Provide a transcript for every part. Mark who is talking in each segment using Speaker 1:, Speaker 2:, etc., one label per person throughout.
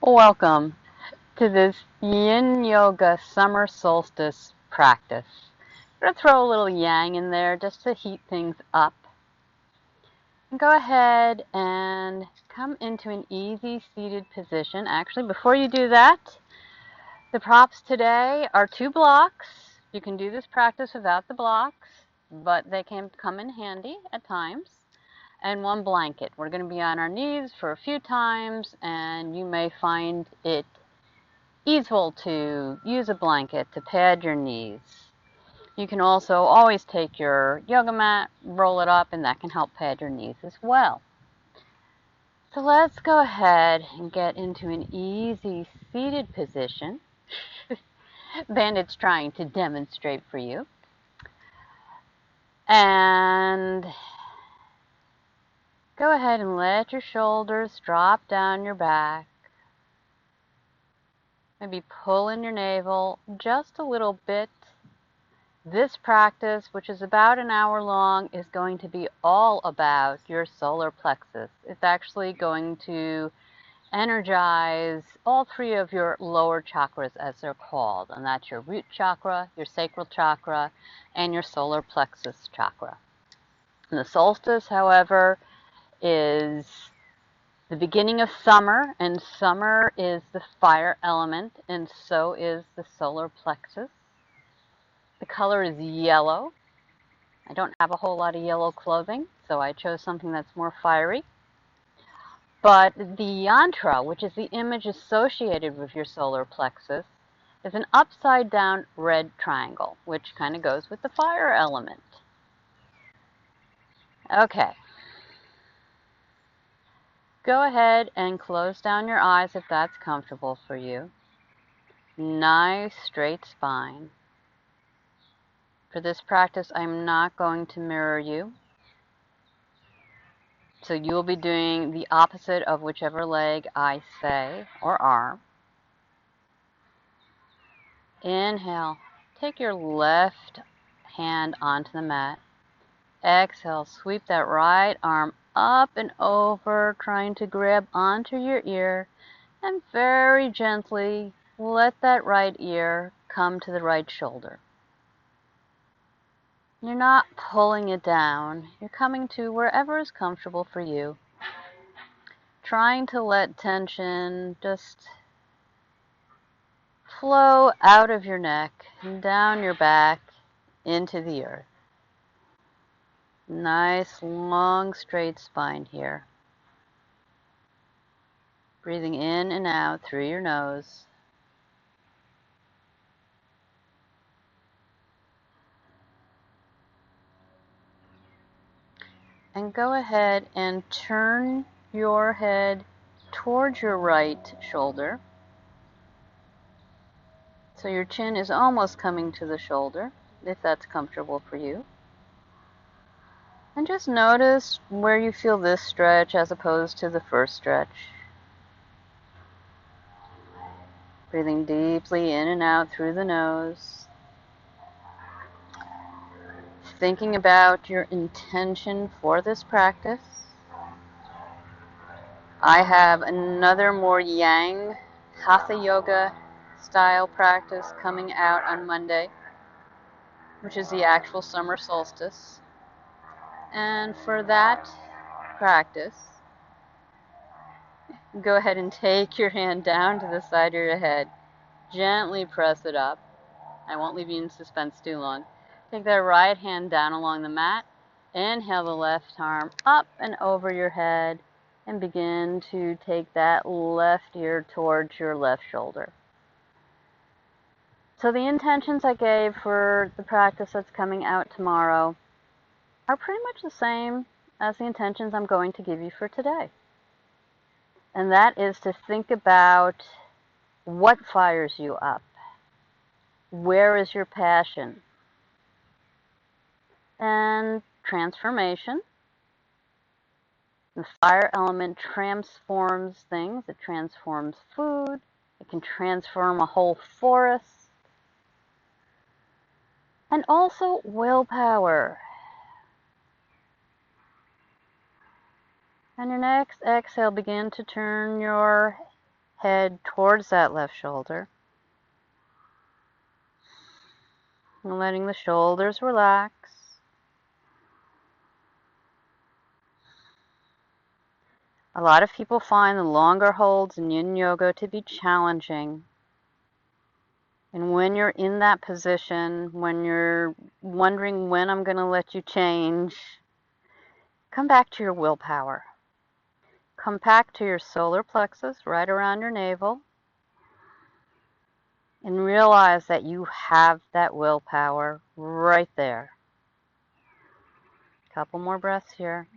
Speaker 1: Welcome to this Yin Yoga Summer Solstice practice. I'm going to throw a little yang in there just to heat things up. And go ahead and come into an easy seated position. Actually, before you do that, the props today are 2 blocks. You can do this practice without the blocks, but they can come in handy at times. And 1 blanket. We're going to be on our knees for a few times, and you may find it easeful to use a blanket to pad your knees. You can also always take your yoga mat, roll it up, and that can help pad your knees as well. So let's go ahead and get into an easy seated position. Bandit's trying to demonstrate for you. And go ahead and let your shoulders drop down your back. Maybe pull in your navel just a little bit. This practice, which is about an hour long, is going to be all about your solar plexus. It's actually going to energize all 3 of your lower chakras, as they're called, and that's your root chakra, your sacral chakra, and your solar plexus chakra. And the solstice, however, is the beginning of summer, and summer is the fire element, and so is the solar plexus. The color is yellow. I don't have a whole lot of yellow clothing, so I chose something that's more fiery. But the yantra, which is the image associated with your solar plexus, is an upside down red triangle, which kind of goes with the fire element. Okay. Go ahead and close down your eyes if that's comfortable for you. Nice straight spine. For this practice, I'm not going to mirror you. So you'll be doing the opposite of whichever leg I say or arm. Inhale. Take your left hand onto the mat. Exhale. Sweep that right arm up and over, trying to grab onto your ear. And very gently let that right ear come to the right shoulder. You're not pulling it down. You're coming to wherever is comfortable for you. Trying to let tension just flow out of your neck and down your back into the earth. Nice, long, straight spine here. Breathing in and out through your nose. And go ahead and turn your head towards your right shoulder. So your chin is almost coming to the shoulder, if that's comfortable for you. And just notice where you feel this stretch as opposed to the first stretch. Breathing deeply in and out through the nose. Thinking about your intention for this practice. I have another more yang hatha yoga style practice coming out on Monday, which is the actual summer solstice. And for that practice, go ahead and take your hand down to the side of your head. Gently press it up. I won't leave you in suspense too long. Take that right hand down along the mat. Inhale the left arm up and over your head and begin to take that left ear towards your left shoulder. So the intentions I gave for the practice that's coming out tomorrow are pretty much the same as the intentions I'm going to give you for today. And that is to think about what fires you up. Where is your passion? And transformation. The fire element transforms things. It transforms food. It can transform a whole forest. And also willpower. And your next exhale, begin to turn your head towards that left shoulder. And letting the shoulders relax. A lot of people find the longer holds in yin yoga to be challenging. And when you're in that position, when you're wondering when I'm going to let you change, come back to your willpower. Come back to your solar plexus right around your navel and realize that you have that willpower right there. Couple more breaths here.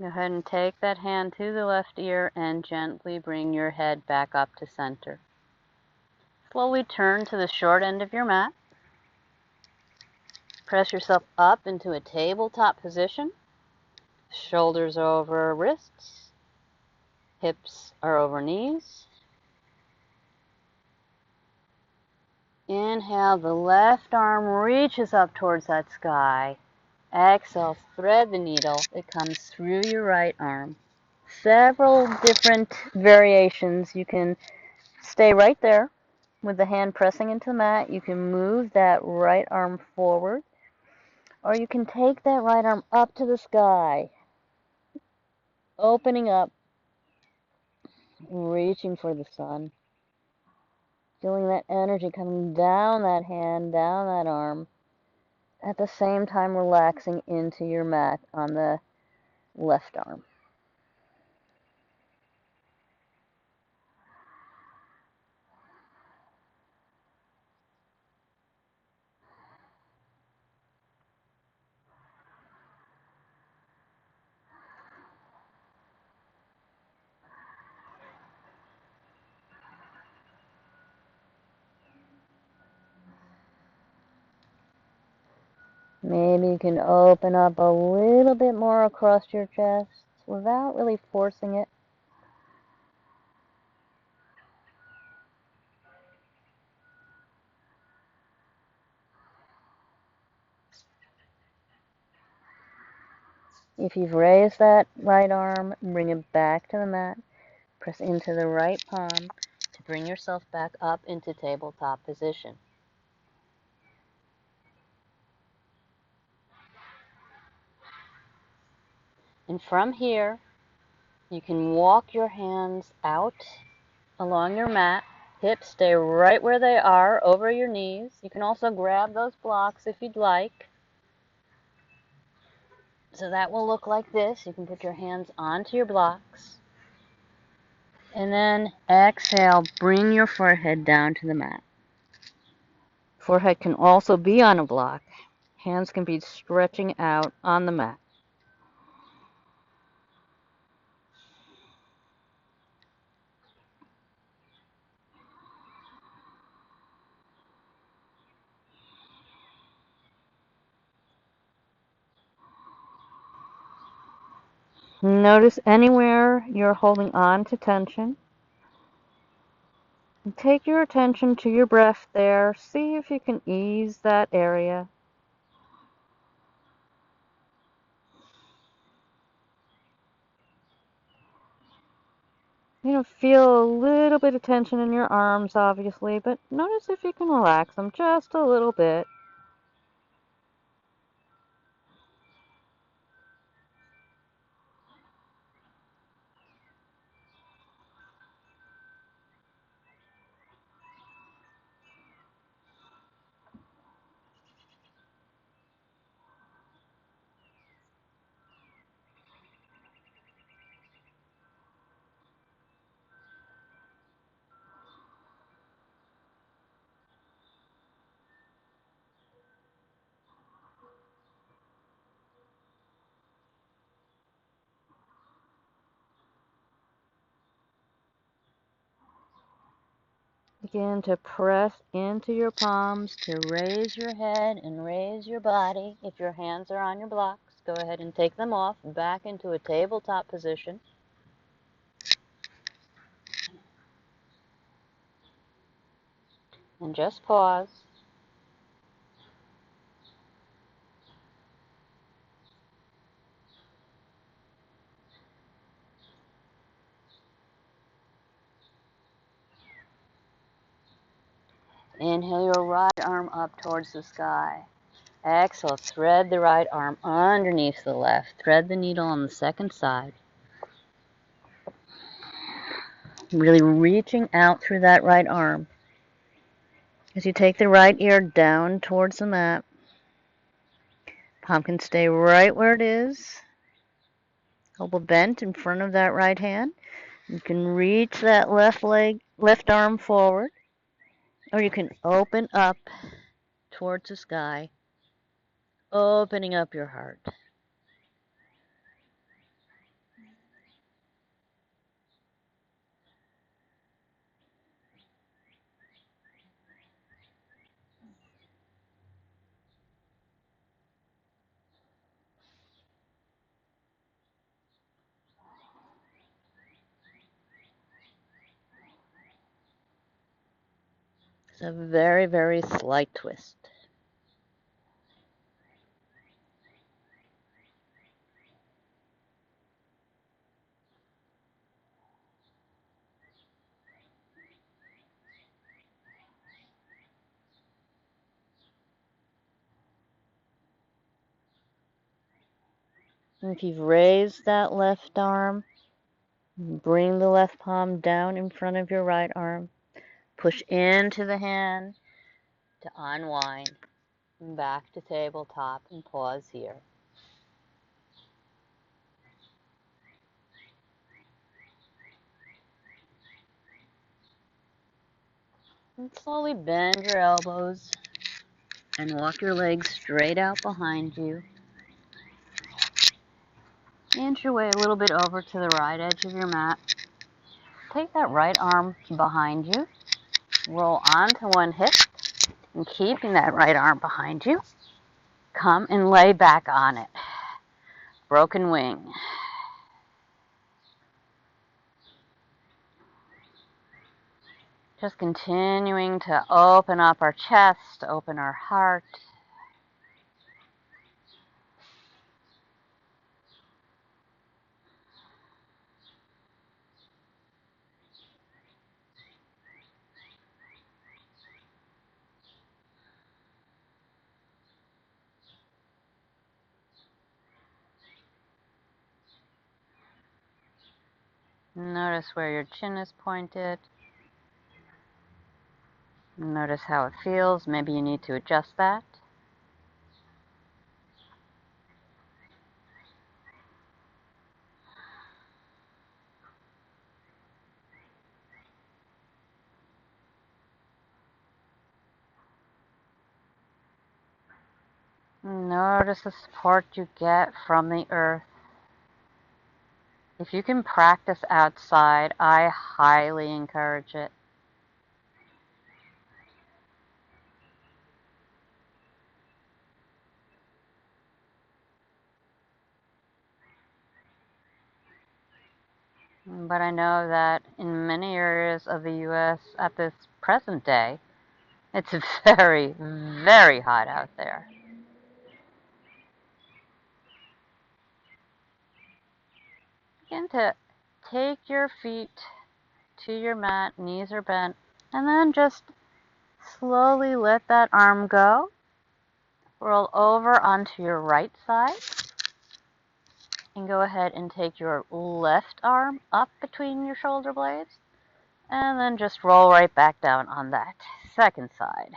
Speaker 1: Go ahead and take that hand to the left ear and gently bring your head back up to center. Slowly turn to the short end of your mat. Press yourself up into a tabletop position. Shoulders over wrists. Hips are over knees. Inhale, the left arm reaches up towards that sky. Exhale, thread the needle. It comes through your right arm. Several different variations. You can stay right there with the hand pressing into the mat. You can move that right arm forward, or you can take that right arm up to the sky, opening up, reaching for the sun. Feeling that energy coming down that hand, down that arm, at the same time relaxing into your mat on the left arm. Maybe you can open up a little bit more across your chest without really forcing it. If you've raised that right arm, bring it back to the mat. Press into the right palm to bring yourself back up into tabletop position. And from here, you can walk your hands out along your mat. Hips stay right where they are, over your knees. You can also grab those blocks if you'd like. So that will look like this. You can put your hands onto your blocks. And then exhale, bring your forehead down to the mat. Forehead can also be on a block. Hands can be stretching out on the mat. Notice anywhere you're holding on to tension. And take your attention to your breath there. See if you can ease that area. Feel a little bit of tension in your arms, obviously, but notice if you can relax them just a little bit. Begin to press into your palms to raise your head and raise your body. If your hands are on your blocks, go ahead and take them off, back into a tabletop position. And just pause. Inhale your right arm up towards the sky. Exhale, thread the right arm underneath the left. Thread the needle on the second side. Really reaching out through that right arm. As you take the right ear down towards the mat, palm can stay right where it is. Elbow bent in front of that right hand. You can reach that left arm forward, or you can open up towards the sky, opening up your heart. It's a very, very slight twist. And if you've raised that left arm, bring the left palm down in front of your right arm. Push into the hand to unwind. Back to tabletop and pause here. And slowly bend your elbows and walk your legs straight out behind you. Inch your way a little bit over to the right edge of your mat. Take that right arm behind you. Roll onto one hip, and keeping that right arm behind you, come and lay back on it. Broken wing. Just continuing to open up our chest, open our heart. Notice where your chin is pointed. Notice how it feels. Maybe you need to adjust that. Notice the support you get from the earth. If you can practice outside, I highly encourage it. But I know that in many areas of the U.S. at this present day, it's very, very hot out there. Begin to take your feet to your mat, knees are bent, and then just slowly let that arm go. Roll over onto your right side. And go ahead and take your left arm up between your shoulder blades. And then just roll right back down on that second side.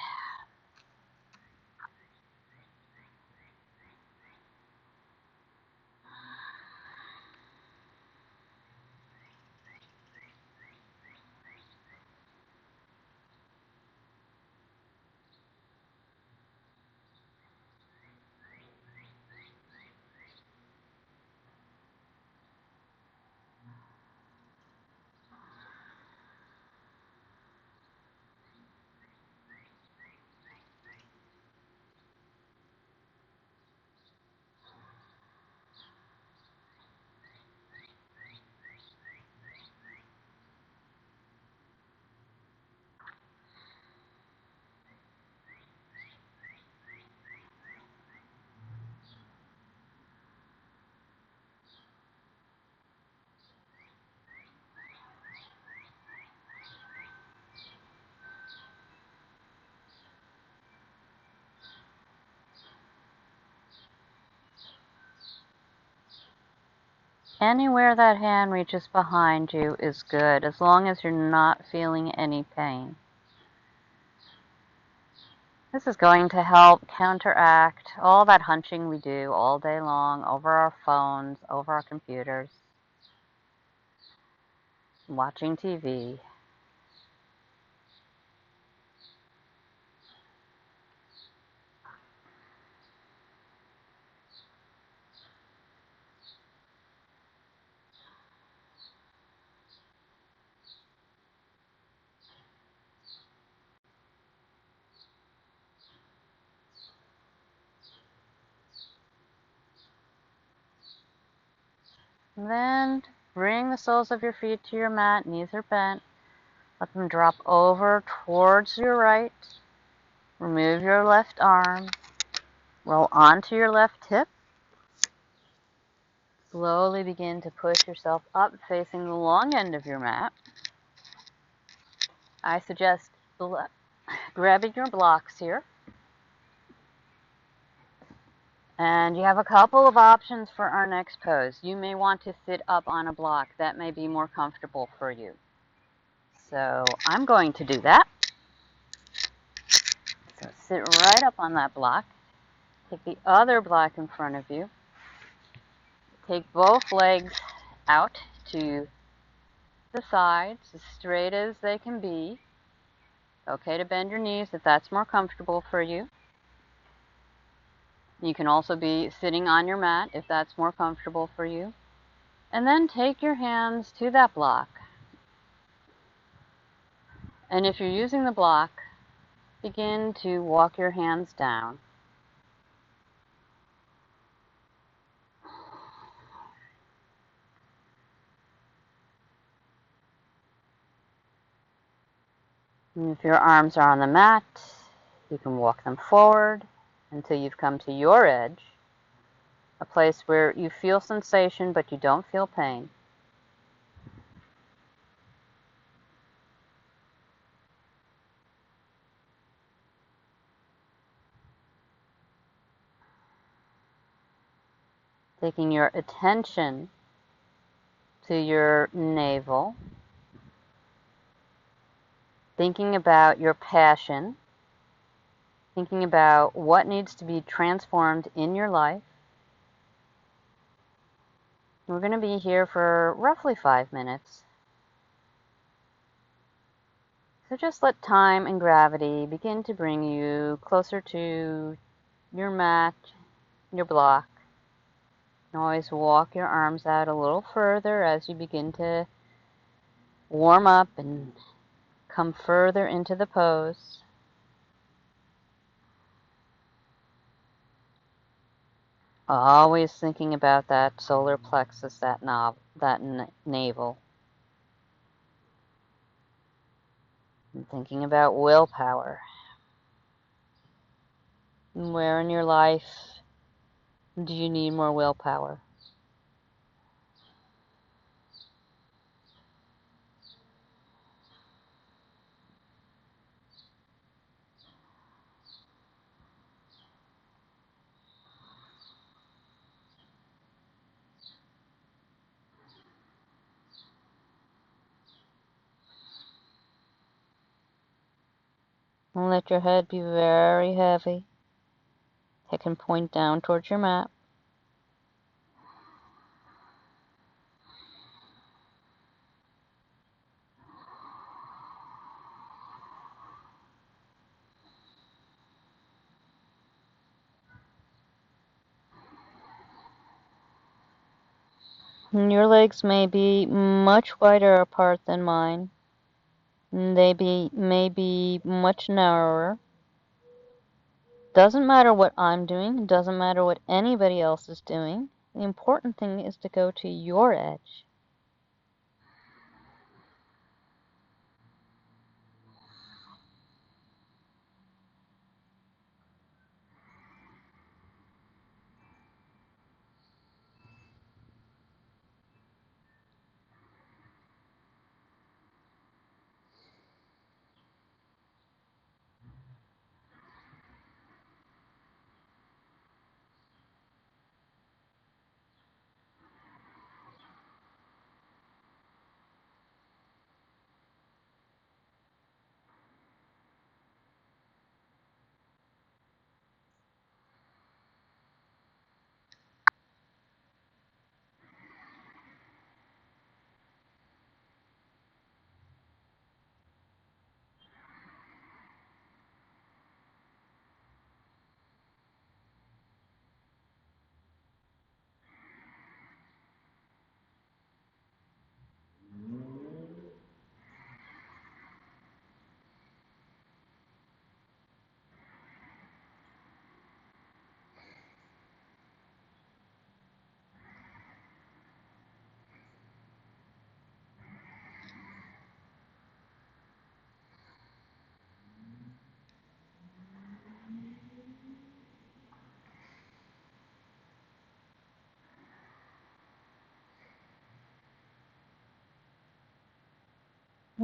Speaker 1: Anywhere that hand reaches behind you is good, as long as you're not feeling any pain. This is going to help counteract all that hunching we do all day long over our phones, over our computers, watching TV. And then bring the soles of your feet to your mat, knees are bent. Let them drop over towards your right. Remove your left arm. Roll onto your left hip. Slowly begin to push yourself up, facing the long end of your mat. I suggest grabbing your blocks here. And you have a couple of options for our next pose. You may want to sit up on a block. That may be more comfortable for you. So I'm going to do that. So sit right up on that block. Take the other block in front of you. Take both legs out to the sides, as straight as they can be. Okay to bend your knees if that's more comfortable for you. You can also be sitting on your mat if that's more comfortable for you. And then take your hands to that block. And if you're using the block, begin to walk your hands down. And if your arms are on the mat, you can walk them forward until you've come to your edge, a place where you feel sensation but you don't feel pain. Taking your attention to your navel, thinking about your passion, thinking about what needs to be transformed in your life. We're going to be here for roughly 5 minutes. So just let time and gravity begin to bring you closer to your mat, your block. You can always walk your arms out a little further as you begin to warm up and come further into the pose. Always thinking about that solar plexus, that navel. And thinking about willpower. Where in your life do you need more willpower? And let your head be very heavy. It can point down towards your mat. And your legs may be much wider apart than mine. They may be much narrower. Doesn't matter what I'm doing. Doesn't matter what anybody else is doing. The important thing is to go to your edge.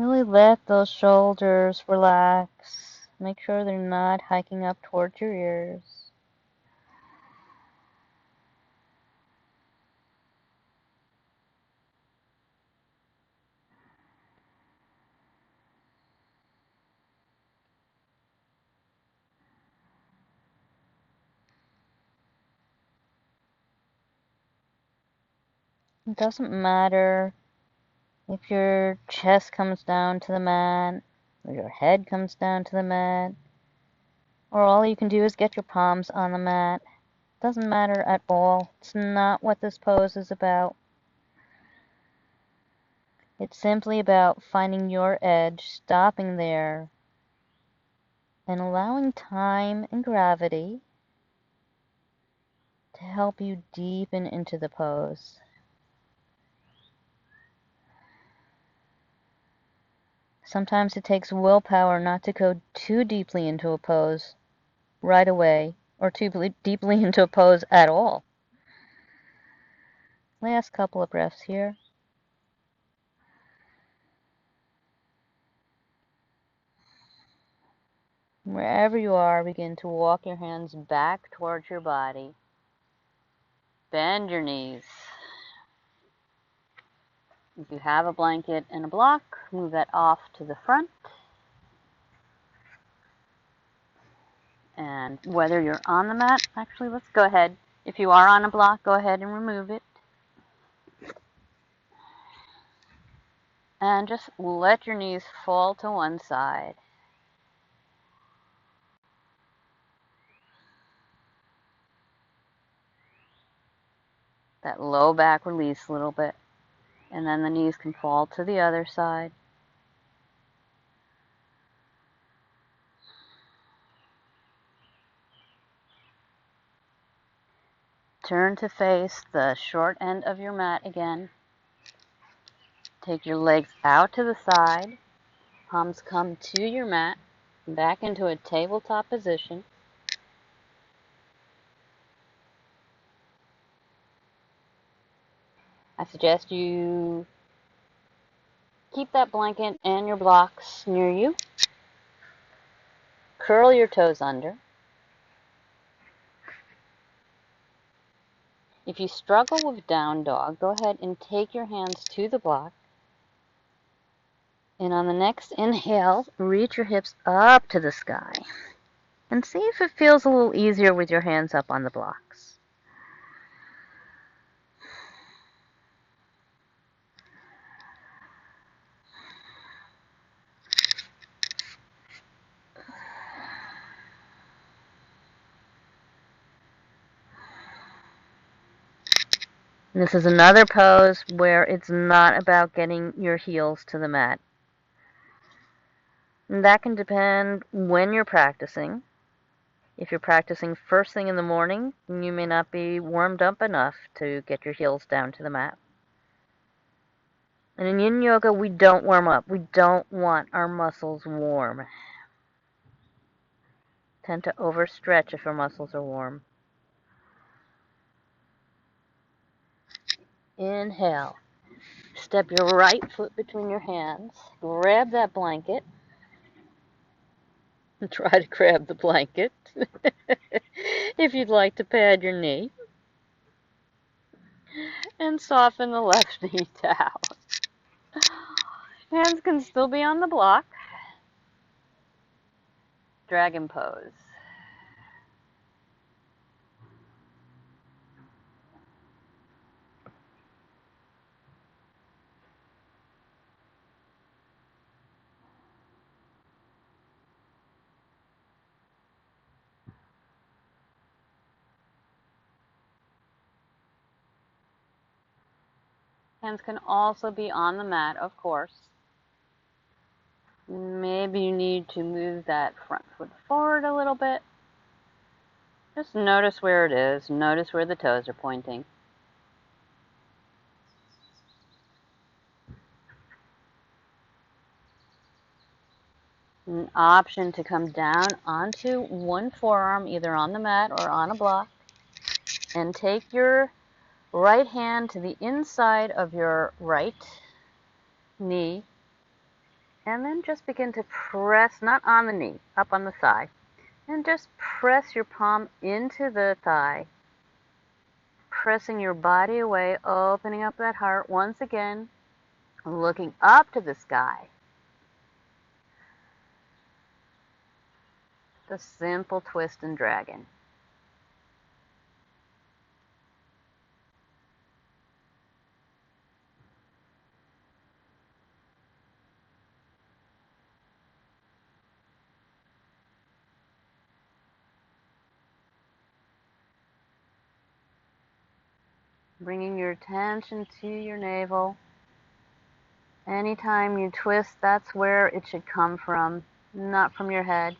Speaker 1: Really let those shoulders relax. Make sure they're not hiking up towards your ears. It doesn't matter if your chest comes down to the mat, or your head comes down to the mat, or all you can do is get your palms on the mat. Doesn't matter at all. It's not what this pose is about. It's simply about finding your edge, stopping there, and allowing time and gravity to help you deepen into the pose. Sometimes it takes willpower not to go too deeply into a pose right away, or too deeply into a pose at all. Last couple of breaths here. Wherever you are, begin to walk your hands back towards your body. Bend your knees. If you have a blanket and a block, move that off to the front. And whether you're on the mat, actually, let's go ahead. If you are on a block, go ahead and remove it. And just let your knees fall to one side. That low back release a little bit. And then the knees can fall to the other side. Turn to face the short end of your mat again. Take your legs out to the side. Palms come to your mat. Back into a tabletop position. I suggest you keep that blanket and your blocks near you. Curl your toes under. If you struggle with down dog, go ahead and take your hands to the block. And on the next inhale, reach your hips up to the sky. And see if it feels a little easier with your hands up on the blocks. This is another pose where it's not about getting your heels to the mat. And that can depend when you're practicing. If you're practicing first thing in the morning, you may not be warmed up enough to get your heels down to the mat. And in yin yoga, we don't warm up. We don't want our muscles warm. Tend to overstretch if our muscles are warm. Inhale. Step your right foot between your hands. Grab that blanket. And try to grab the blanket if you'd like to pad your knee. And soften the left knee down. Hands can still be on the block. Dragon pose. Hands can also be on the mat, of course. Maybe you need to move that front foot forward a little bit. Just notice where it is. Notice where the toes are pointing. An option to come down onto one forearm, either on the mat or on a block, and take your right hand to the inside of your right knee And then just begin to press, not on the knee, up on the thigh. And just press your palm into the thigh, pressing your body away, opening up that heart once again, looking up to the sky. The simple twist and dragon. Bringing your attention to your navel. Anytime you twist, that's where it should come from, not from your head.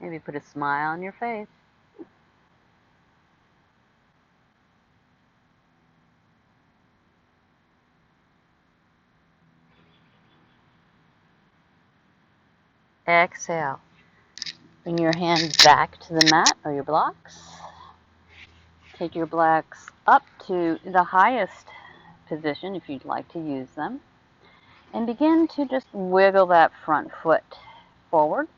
Speaker 1: Maybe put a smile on your face. Exhale. Bring your hands back to the mat or your blocks. Take your blocks up to the highest position if you'd like to use them. And begin to just wiggle that front foot forward.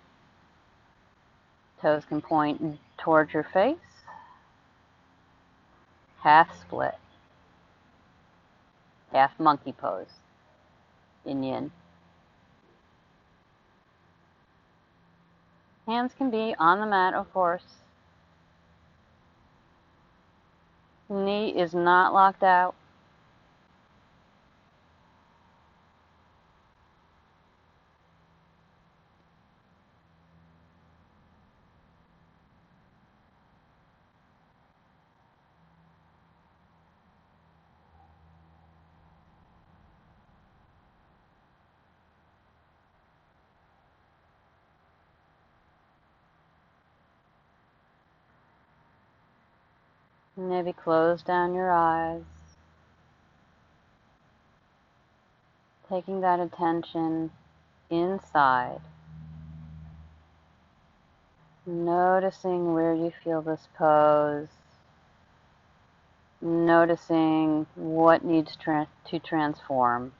Speaker 1: Toes can point towards your face. Half split. Half monkey pose. Yin yin. Hands can be on the mat, of course. Knee is not locked out. Maybe close down your eyes. Taking that attention inside. Noticing where you feel this pose. Noticing what needs to transform.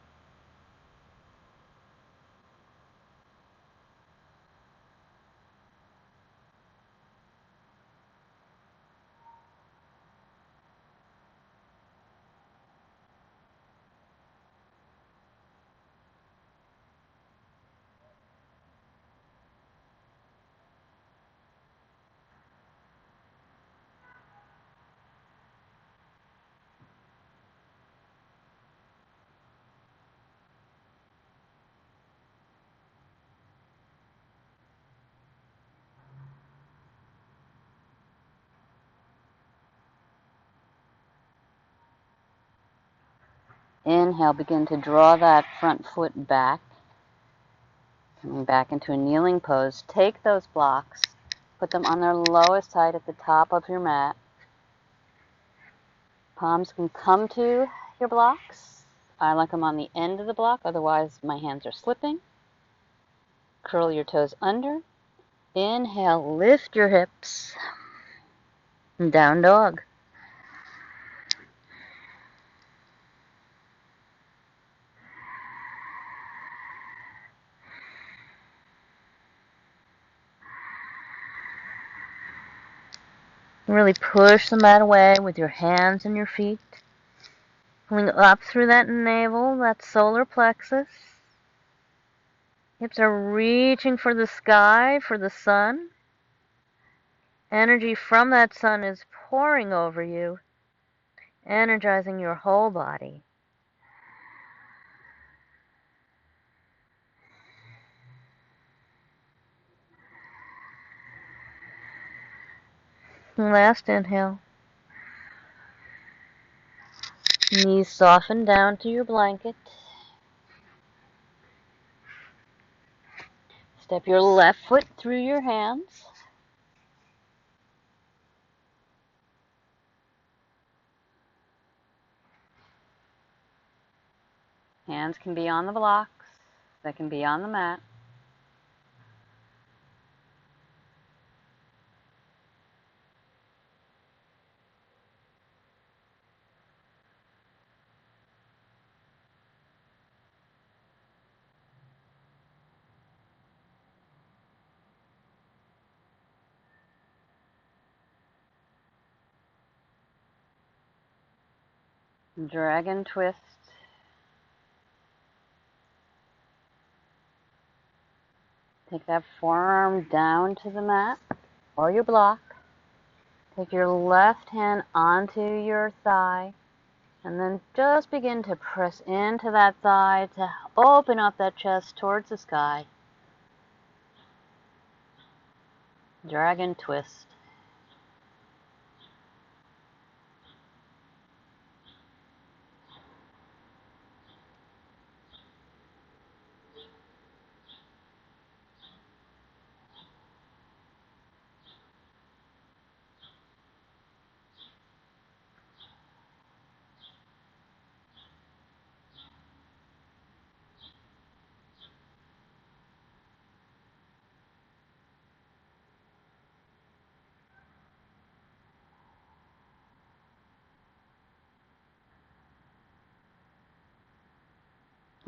Speaker 1: Inhale, begin to draw that front foot back. Coming back into a kneeling pose. Take those blocks, put them on their lowest height at the top of your mat. Palms can come to your blocks. I like them on the end of the block, otherwise my hands are slipping. Curl your toes under. Inhale, lift your hips. Down dog. Really push the mat away with your hands and your feet. Pulling up through that navel, that solar plexus. Hips are reaching for the sky, for the sun. Energy from that sun is pouring over you, energizing your whole body. Last inhale. Knees soften down to your blanket. Step your left foot through your hands. Hands can be on the blocks. They can be on the mat. Dragon twist. Take that forearm down to the mat or your block. Take your left hand onto your thigh and then just begin to press into that thigh to open up that chest towards the sky. Dragon twist.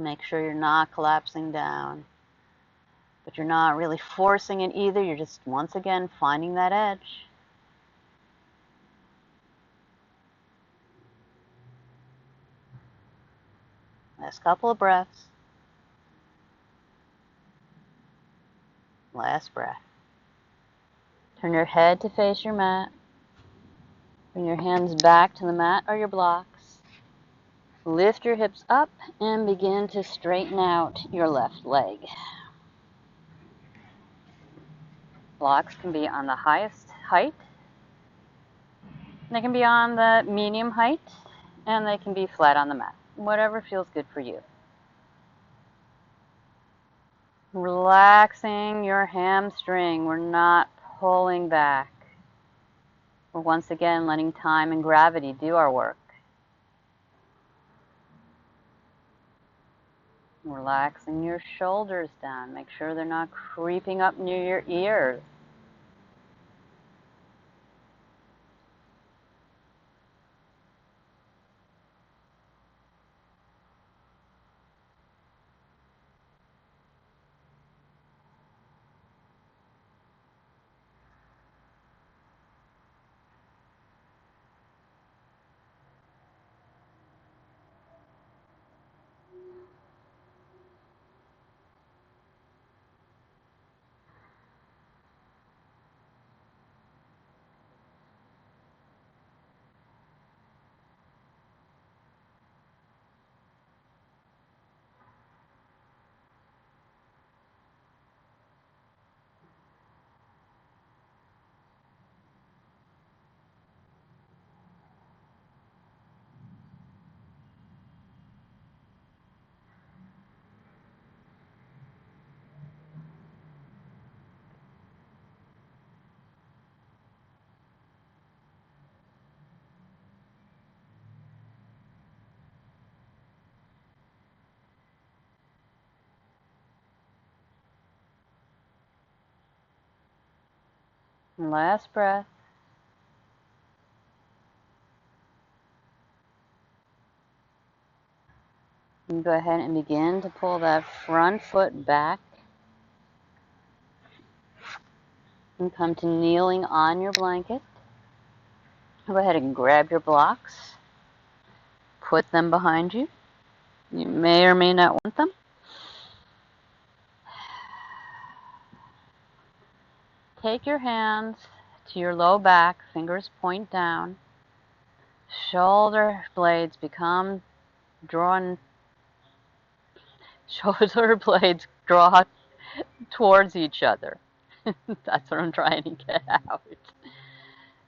Speaker 1: Make sure you're not collapsing down, but you're not really forcing it either. You're just, once again, finding that edge. Last couple of breaths. Last breath. Turn your head to face your mat. Bring your hands back to the mat or your blocks. Lift your hips up and begin to straighten out your left leg. Blocks can be on the highest height. They can be on the medium height, and they can be flat on the mat. Whatever feels good for you. Relaxing your hamstring. We're not pulling back. We're once again letting time and gravity do our work. Relaxing your shoulders down. Make sure they're not creeping up near your ears. Last breath. And go ahead and begin to pull that front foot back and come to kneeling on your blanket. Go ahead and grab your blocks. Put them behind you. You may or may not want them. Take your hands to your low back, fingers point down. Shoulder blades become drawn, shoulder blades draw towards each other. That's what I'm trying to get out.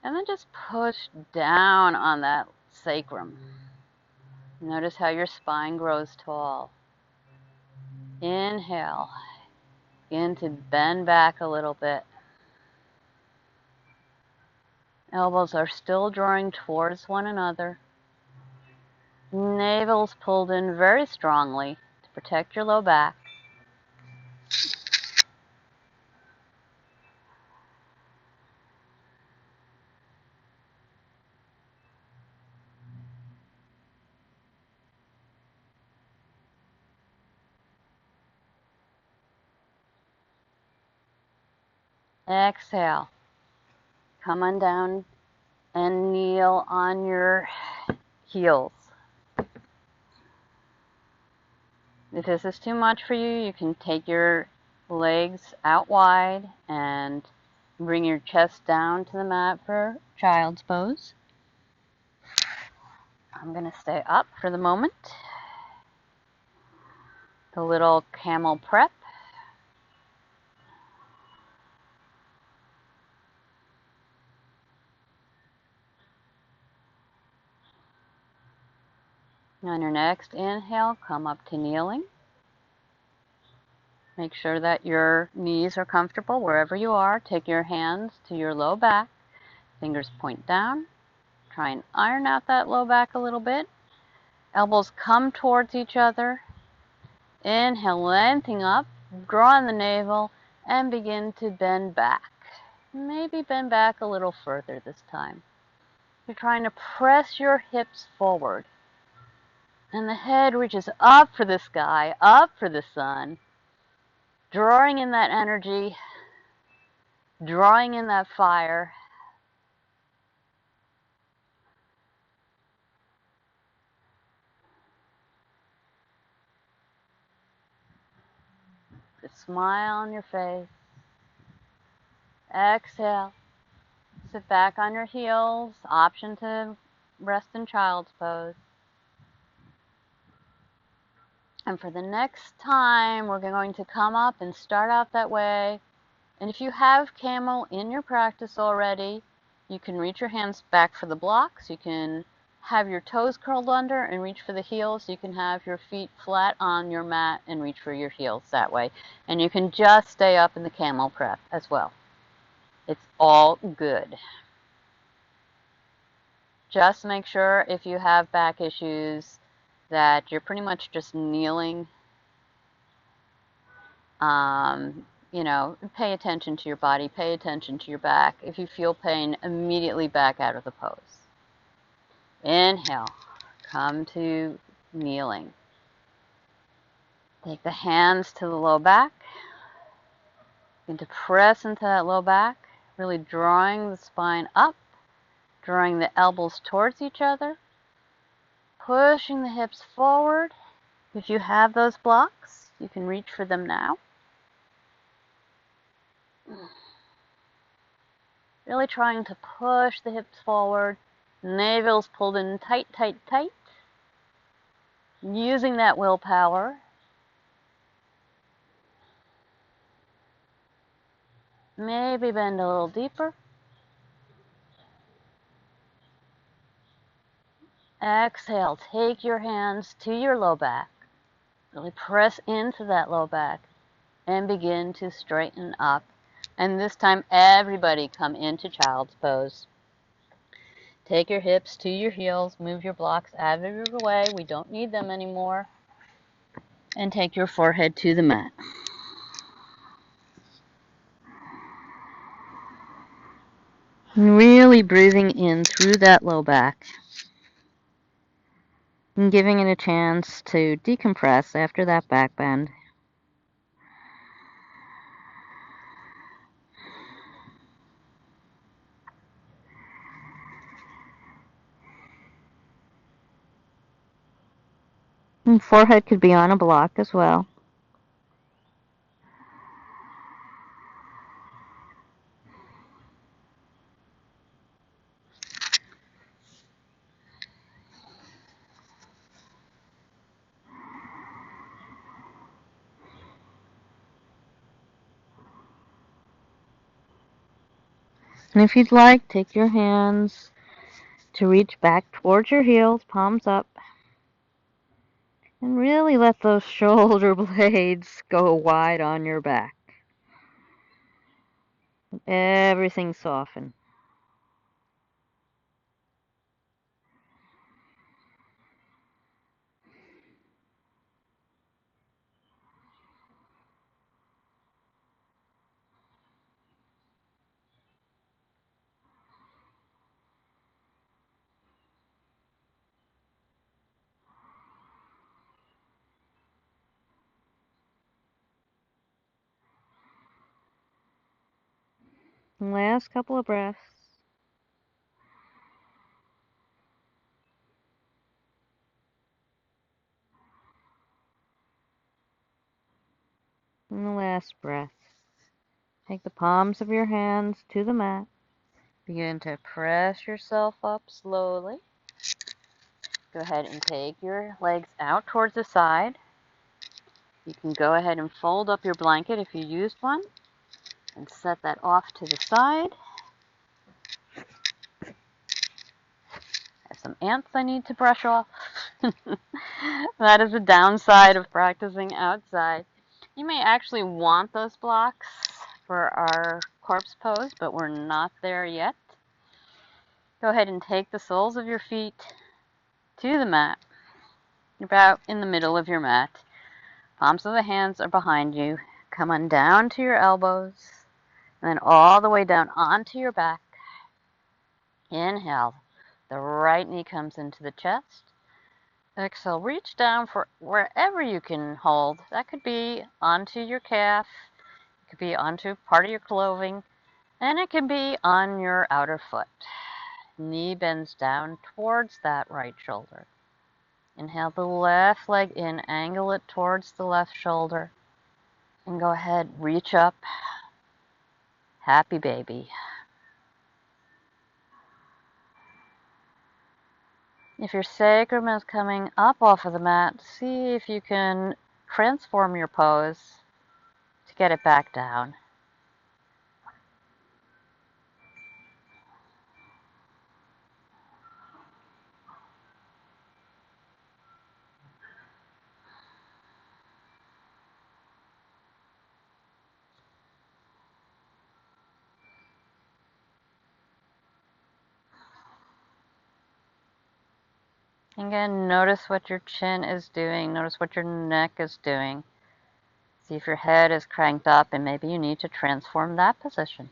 Speaker 1: And then just push down on that sacrum. Notice how your spine grows tall. Inhale. Begin to bend back a little bit. Elbows are still drawing towards one another. Navel's pulled in very strongly to protect your low back. Exhale. Come on down and kneel on your heels. If this is too much for you, you can take your legs out wide and bring your chest down to the mat for child's pose. I'm going to stay up for the moment. The little camel prep. On your next inhale, come up to kneeling. Make sure that your knees are comfortable wherever you are. Take your hands to your low back. Fingers point down. Try and iron out that low back a little bit. Elbows come towards each other. Inhale, lengthening up. Draw in the navel and begin to bend back. Maybe bend back a little further this time. You're trying to press your hips forward. And the head reaches up for the sky, up for the sun. Drawing in that energy, drawing in that fire. A smile on your face. Exhale. Sit back on your heels. Option to rest in child's pose. And for the next time, we're going to come up and start out that way. And if you have camel in your practice already, you can reach your hands back for the blocks. You can have your toes curled under and reach for the heels. You can have your feet flat on your mat and reach for your heels that way. And you can just stay up in the camel prep as well. It's all good. Just make sure if you have back issues that you're pretty much just kneeling. You know, pay attention to your body, pay attention to your back. If you feel pain, immediately back out of the pose. Inhale, come to kneeling. Take the hands to the low back. Begin to press into that low back, really drawing the spine up, drawing the elbows towards each other, pushing the hips forward. If you have those blocks, you can reach for them now. Really trying to push the hips forward. Navel's pulled in tight, tight, tight. Using that willpower. Maybe bend a little deeper. Exhale, take your hands to your low back. Really press into that low back and begin to straighten up. And this time, everybody come into child's pose. Take your hips to your heels, move your blocks out of your way. We don't need them anymore. And take your forehead to the mat. Really breathing in through that low back. And giving it a chance to decompress after that back bend. And forehead could be on a block as well. And if you'd like, take your hands to reach back towards your heels, palms up. And really let those shoulder blades go wide on your back. Everything soften. Last couple of breaths. last breath. Take the palms of your hands to the mat. Begin to press yourself up slowly. Go ahead and take your legs out towards the side. You can go ahead and fold up your blanket if you used one and set that off to the side. I have some ants I need to brush off. That is the downside of practicing outside. You may actually want those blocks for our corpse pose, but we're not there yet. Go ahead and take the soles of your feet to the mat. You're about in the middle of your mat. Palms of the hands are behind you. Come on down to your elbows, and then all the way down onto your back. Inhale. The right knee comes into the chest. Exhale, reach down for wherever you can hold. That could be onto your calf, it could be onto part of your clothing, and it can be on your outer foot. Knee bends down towards that right shoulder. Inhale the left leg in, angle it towards the left shoulder, and go ahead, reach up. Happy baby. If your sacrum is coming up off of the mat, see if you can transform your pose to get it back down. Again, notice what your chin is doing. Notice what your neck is doing. See if your head is cranked up, and maybe you need to transform that position.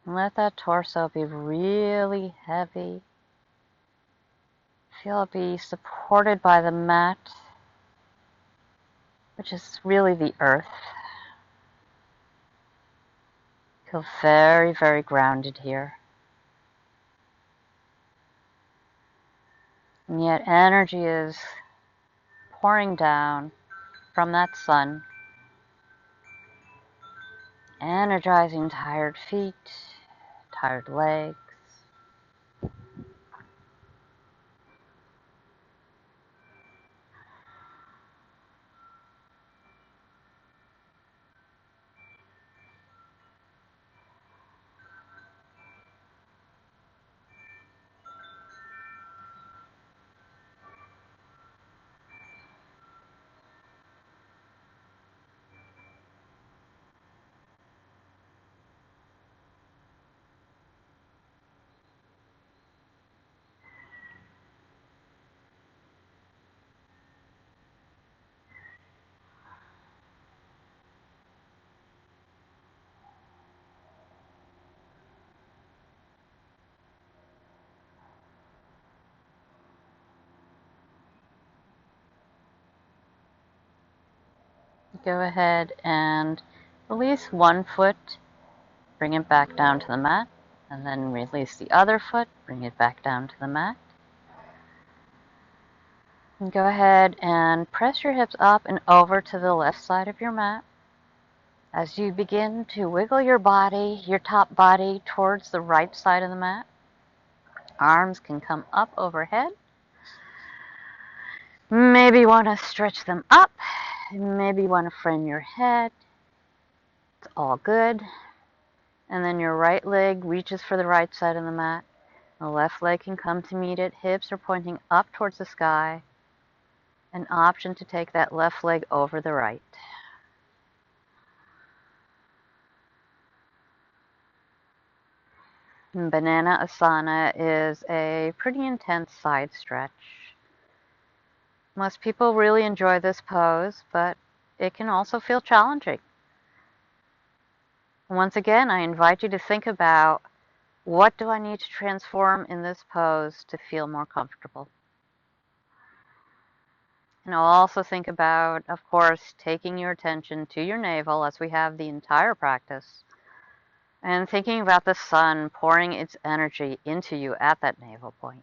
Speaker 1: And let that torso be really heavy. Feel it be supported by the mat, which is really the earth. Feel very, very grounded here. And yet energy is pouring down from that sun, energizing tired feet, tired legs. Go ahead and release one foot, bring it back down to the mat, and then release the other foot, bring it back down to the mat. And go ahead and press your hips up and over to the left side of your mat. As you begin to wiggle your body, your top body, towards the right side of the mat, arms can come up overhead. Maybe you want to stretch them up. Maybe you want to frame your head. It's all good. And then your right leg reaches for the right side of the mat. The left leg can come to meet it. Hips are pointing up towards the sky. An option to take that left leg over the right. Banana Asana is a pretty intense side stretch. Most people really enjoy this pose, but it can also feel challenging. Once again, I invite you to think about, what do I need to transform in this pose to feel more comfortable? And also think about, of course, taking your attention to your navel as we have the entire practice, and thinking about the sun pouring its energy into you at that navel point.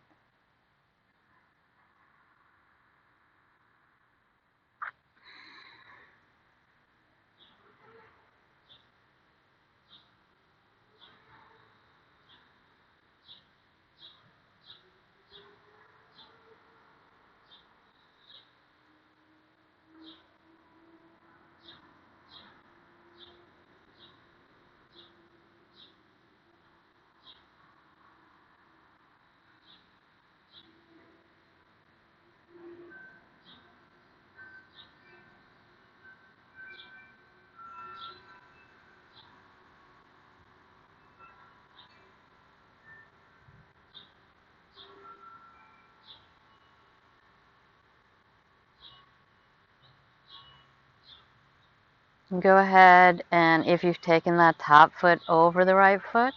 Speaker 1: And go ahead, and if you've taken that top foot over the right foot,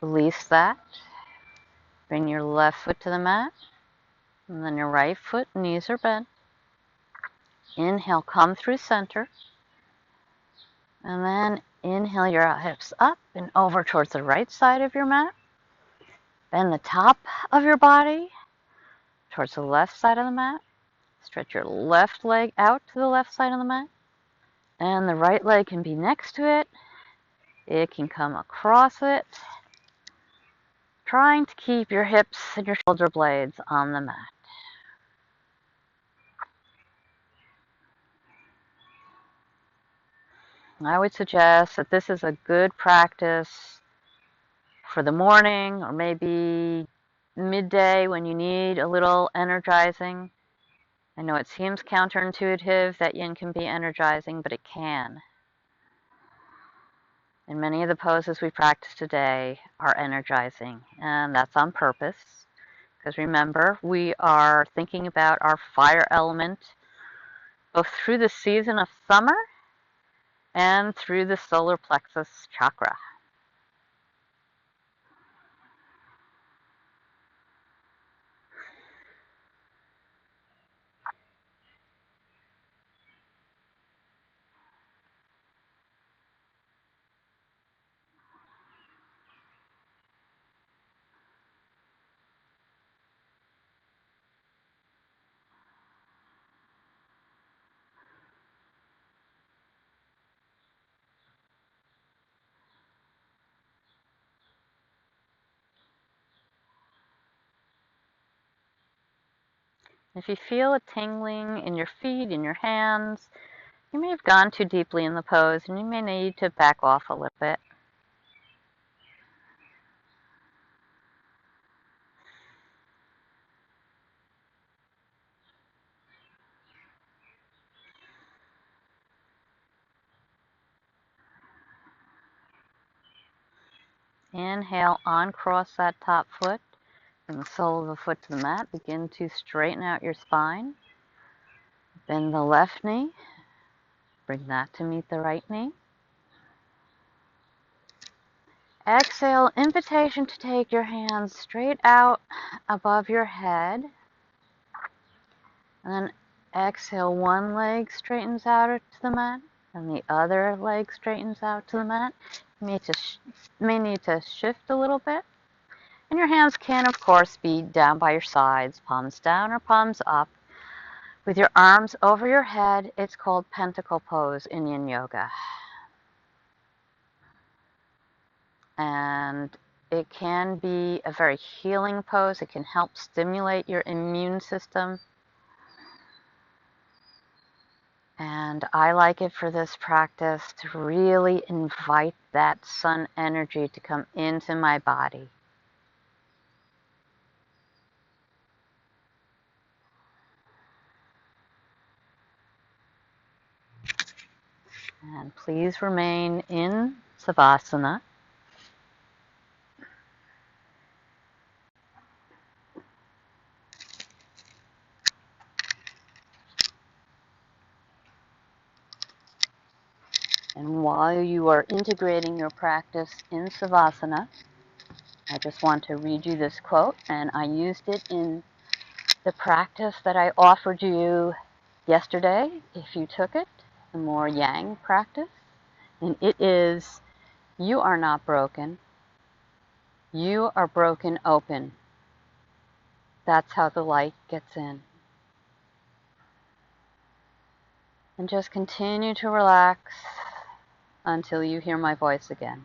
Speaker 1: release that. Bring your left foot to the mat, and then your right foot, knees are bent. Inhale, come through center. And then inhale your hips up and over towards the right side of your mat. Bend the top of your body towards the left side of the mat. Stretch your left leg out to the left side of the mat. And the right leg can be next to it. It can come across it. Trying to keep your hips and your shoulder blades on the mat. I would suggest that this is a good practice for the morning, or maybe midday when you need a little energizing. I know it seems counterintuitive that yin can be energizing, but it can. And many of the poses we practice today are energizing, and that's on purpose. Because remember, we are thinking about our fire element both through the season of summer and through the Solar Plexus Chakra. If you feel a tingling in your feet, in your hands, you may have gone too deeply in the pose, and you may need to back off a little bit. Inhale, uncross that top foot. Bring the sole of the foot to the mat. Begin to straighten out your spine. Bend the left knee. Bring that to meet the right knee. Exhale, invitation to take your hands straight out above your head. And then exhale, one leg straightens out to the mat, and the other leg straightens out to the mat. You may need to shift a little bit. And your hands can, of course, be down by your sides, palms down or palms up. With your arms over your head, it's called pentacle pose in yin yoga. And it can be a very healing pose. It can help stimulate your immune system. And I like it for this practice to really invite that sun energy to come into my body. And please remain in Savasana. And while you are integrating your practice in Savasana, I just want to read you this quote, and I used it in the practice that I offered you yesterday, if you took it, the more yang practice. And it is, you are not broken. You are broken open. That's how the light gets in. And just continue to relax until you hear my voice again.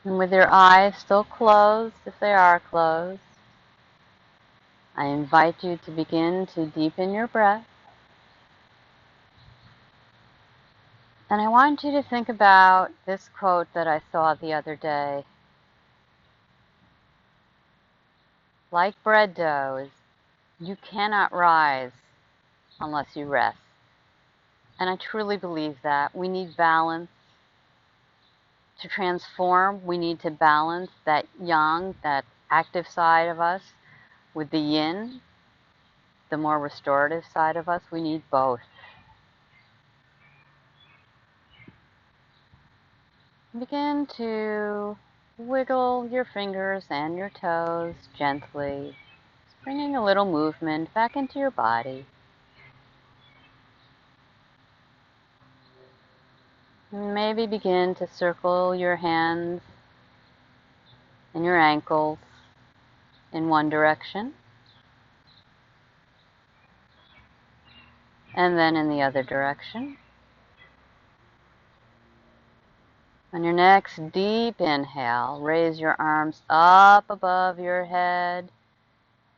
Speaker 1: And with your eyes still closed, if they are closed, I invite you to begin to deepen your breath. And I want you to think about this quote that I saw the other day. Like bread dough, you cannot rise unless you rest. And I truly believe that. We need balance. To transform, we need to balance that yang, that active side of us, with the yin, the more restorative side of us. We need both. Begin to wiggle your fingers and your toes gently, bringing a little movement back into your body. Maybe begin to circle your hands and your ankles in one direction, and then in the other direction. On your next deep inhale, raise your arms up above your head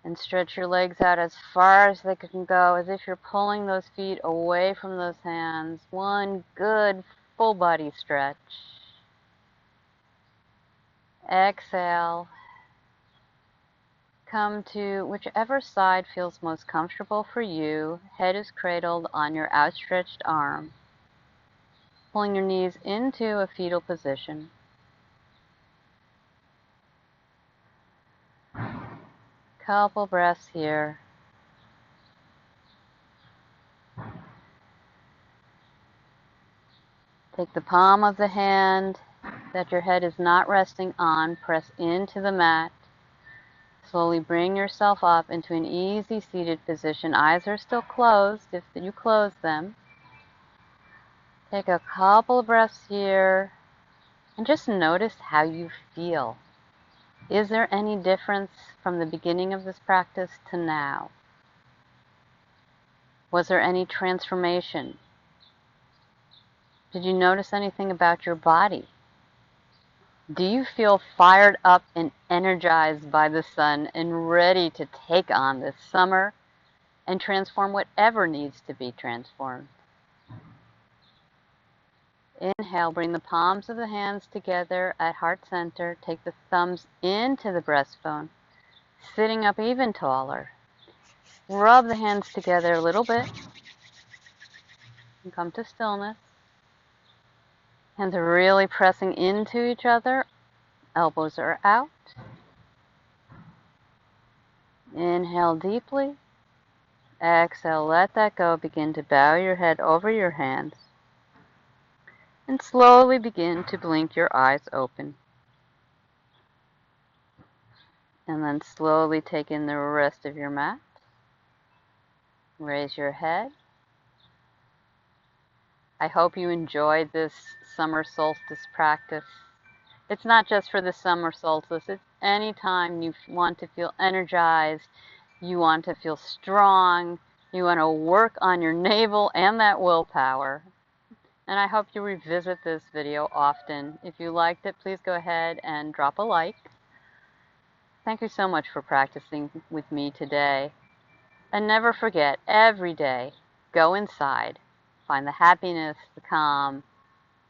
Speaker 1: and stretch your legs out as far as they can go, as if you're pulling those feet away from those hands. One good full body stretch. Exhale. Come to whichever side feels most comfortable for you. Head is cradled on your outstretched arm. Pulling your knees into a fetal position. Couple breaths here. Take the palm of the hand that your head is not resting on, press into the mat. Slowly bring yourself up into an easy seated position. Eyes are still closed if you close them. Take a couple of breaths here and just notice how you feel. Is there any difference from the beginning of this practice to now? Was there any transformation? Did you notice anything about your body? Do you feel fired up and energized by the sun and ready to take on this summer and transform whatever needs to be transformed? Inhale, bring the palms of the hands together at heart center. Take the thumbs into the breastbone, sitting up even taller. Rub the hands together a little bit and come to stillness. Hands are really pressing into each other. Elbows are out. Inhale deeply. Exhale, let that go. Begin to bow your head over your hands. And slowly begin to blink your eyes open. And then slowly take in the rest of your mat. Raise your head. I hope you enjoyed this summer solstice practice. It's not just for the summer solstice. It's any time you want to feel energized, you want to feel strong, you want to work on your navel and that willpower. And I hope you revisit this video often. If you liked it, please go ahead and drop a like. Thank you so much for practicing with me today. And never forget, every day, go inside. Find the happiness, the calm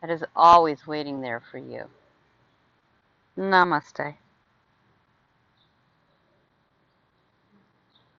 Speaker 1: that is always waiting there for you. Namaste.